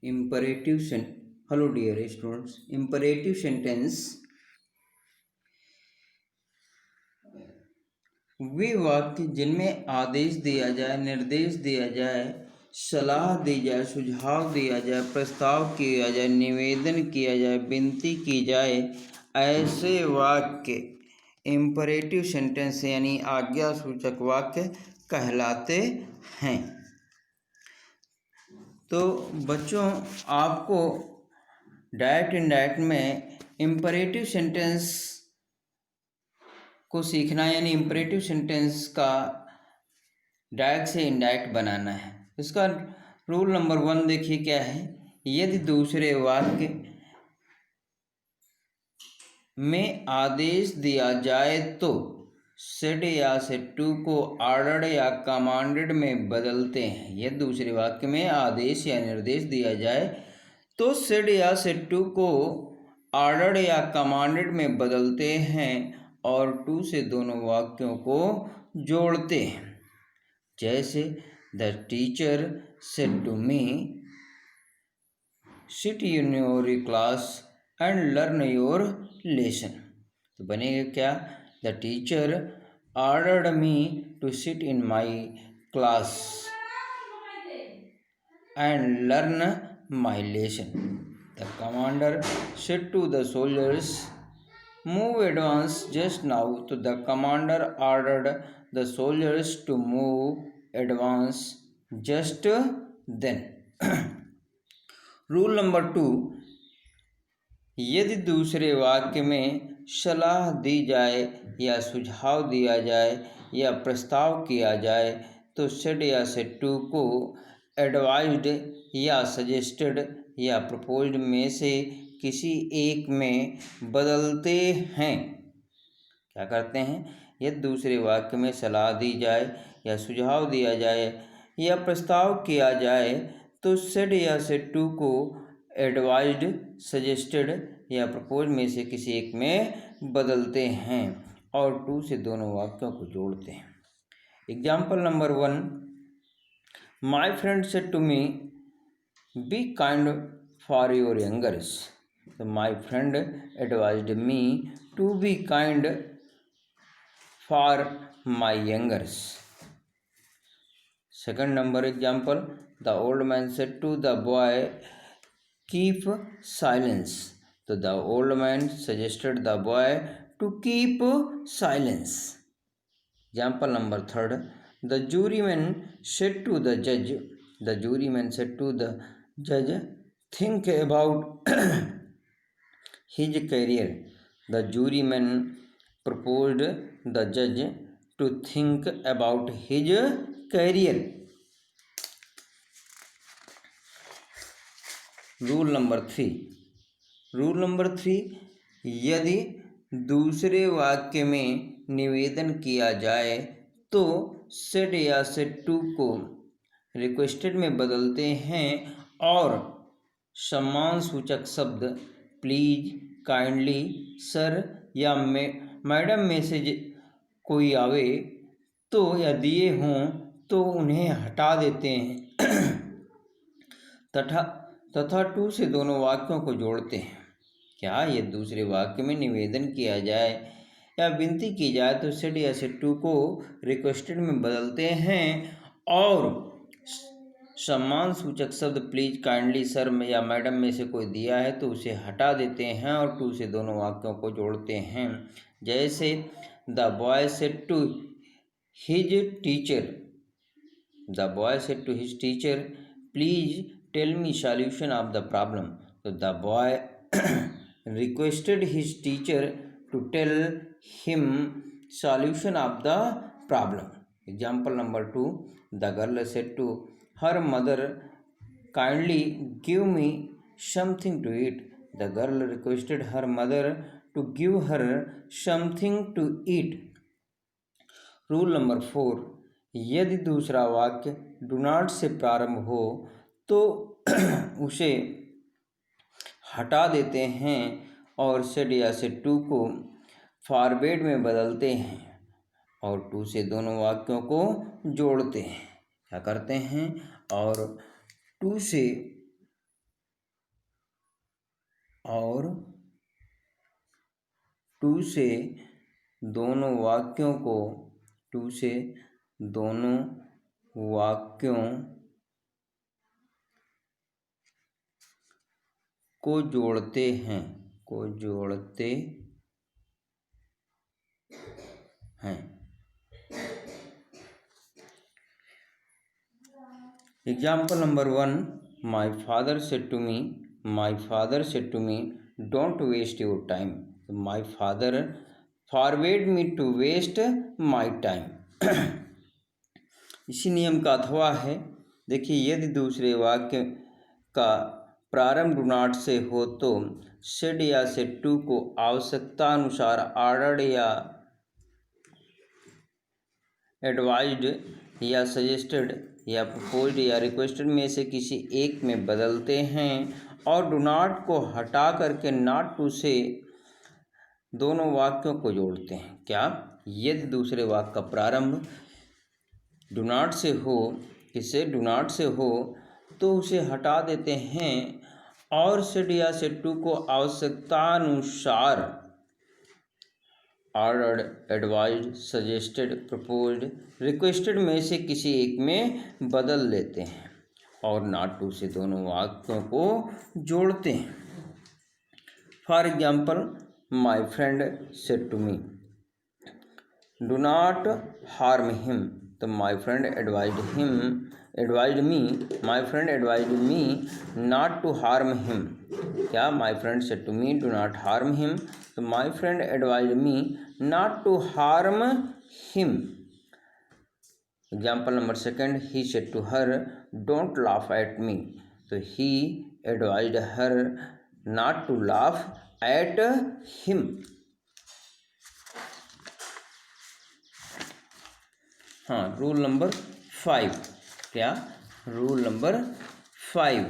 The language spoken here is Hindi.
imperative sentence. Hello dear students, imperative sentence वे वाक्य जिनमें आदेश दिया जाए, निर्देश दिया जाए, सलाह दी जाए, सुझाव दिया जाए, प्रस्ताव किया जाए, निवेदन किया जाए, विनती की जाए, ऐसे वाक्य इम्परेटिव सेंटेंस यानी आज्ञा सूचक वाक्य कहलाते हैं। तो बच्चों, आपको डायरेक्ट इनडायरेक्ट में इम्परेटिव सेंटेंस को सीखना है, यानी इम्परेटिव सेंटेंस का डायरेक्ट से इनडायरेक्ट बनाना है। इसका रूल नंबर 1 देखिए क्या है। यदि दूसरे वाक्य में आदेश दिया जाए तो सेड या सेड टू को ऑर्डर्ड या कमांडेड में बदलते हैं। यदि दूसरे वाक्य में आदेश या निर्देश दिया जाए तो सेड या सेड टू को ऑर्डर्ड या कमांडेड में बदलते हैं और टू से दोनों वाक्यों को जोड़ते हैं। जैसे the teacher said to me sit in your class and learn your lesson. तो बनेगा क्या? The teacher ordered me to sit in my class and learn my lesson. The commander said to the soldiers, move advance just now. तो the commander ordered the soldiers to move advance just then. Rule number 2, यदि दूसरे वाक्य में सलाह दी जाए या सुझाव दिया जाए या प्रस्ताव किया जाए तो सेड या सेड टू को एडवाइज्ड या सजेस्टेड या प्रपोज्ड में से किसी एक में बदलते हैं। क्या करते हैं? यदि दूसरे वाक्य में सलाह दी जाए या सुझाव दिया जाए या प्रस्ताव किया जाए तो सेड या सेड टू को एडवाइज्ड, सजेस्टेड या प्रपोज में से किसी एक में बदलते हैं और टू से दोनों वाक्यों को जोड़ते हैं। Example number 1, my friend said to me be kind for your youngers. तो my friend advised me to be kind for my youngers. Second number example, the old man said to the boy keep silence. तो the old man suggested the boy to keep silence. Example number 3, the juryman said to the judge, the juryman said to the judge, think about his career. The juryman proposed the judge to think about his career. Rule number 3, यदि दूसरे वाक्य में निवेदन किया जाए तो सेड या सेड टू को रिक्वेस्टेड में बदलते हैं और सम्मान सूचक शब्द प्लीज, काइंडली, सर या मैडम में से कोई आवे तो या दिए हों तो उन्हें हटा देते हैं तथा टू से दोनों वाक्यों को जोड़ते हैं। क्या? ये दूसरे वाक्य में निवेदन किया जाए या विनती की जाए तो सेड या सेड टू को रिक्वेस्टेड में बदलते हैं और सम्मान सूचक शब्द प्लीज, काइंडली, सर या मैडम में से कोई दिया है तो उसे हटा देते हैं और टू से दोनों वाक्यों को जोड़ते हैं। जैसे the boy said to his teacher please tell me solution of the problem. तो the boy requested his teacher to tell him solution of the problem. Example number 2, the girl said to her mother, kindly give me something to eat. The girl requested her mother to give her something to eat. Rule number 4, यदि दूसरा वाक्य डू नॉट से प्रारंभ हो तो उसे हटा देते हैं और सेड या सेड टू को फॉरवर्ड में बदलते हैं और टू से दोनों वाक्यों को जोड़ते हैं। क्या करते हैं? और टू से और टू से दोनों वाक्यों को जोड़ते हैं example number 1, my father said to me don't waste your time. My father forbade me to waste my time. इसी नियम का अथवा है। देखिए, यदि दूसरे वाक्य का प्रारंभ डू नॉट से हो तो सेड या सेड टू को आवश्यकता अनुसार ऑर्डर्ड या एडवाइज्ड या सजेस्टेड या प्रपोज्ड या रिक्वेस्टेड में से किसी एक में बदलते हैं और डू नॉट को हटा करके नॉट टू से दोनों वाक्यों को जोड़ते हैं। क्या? यदि दूसरे वाक्य का प्रारंभ डू नॉट से हो तो उसे हटा देते हैं और सेड या सेड टू को आवश्यकतानुसार ordered, advised, suggested, proposed, requested में से किसी एक में बदल लेते हैं और नॉट टू से दोनों वाक्यों को जोड़ते हैं। For example, my friend said to me do not harm him. तो my friend advised me not to harm him. क्या? My friend said to me do not harm him. तो my friend advised me not to harm him. Example number 2, he said to her don't laugh at me. तो he advised her not to laugh at him. हाँ, रूल नंबर 5। क्या? Rule number 5,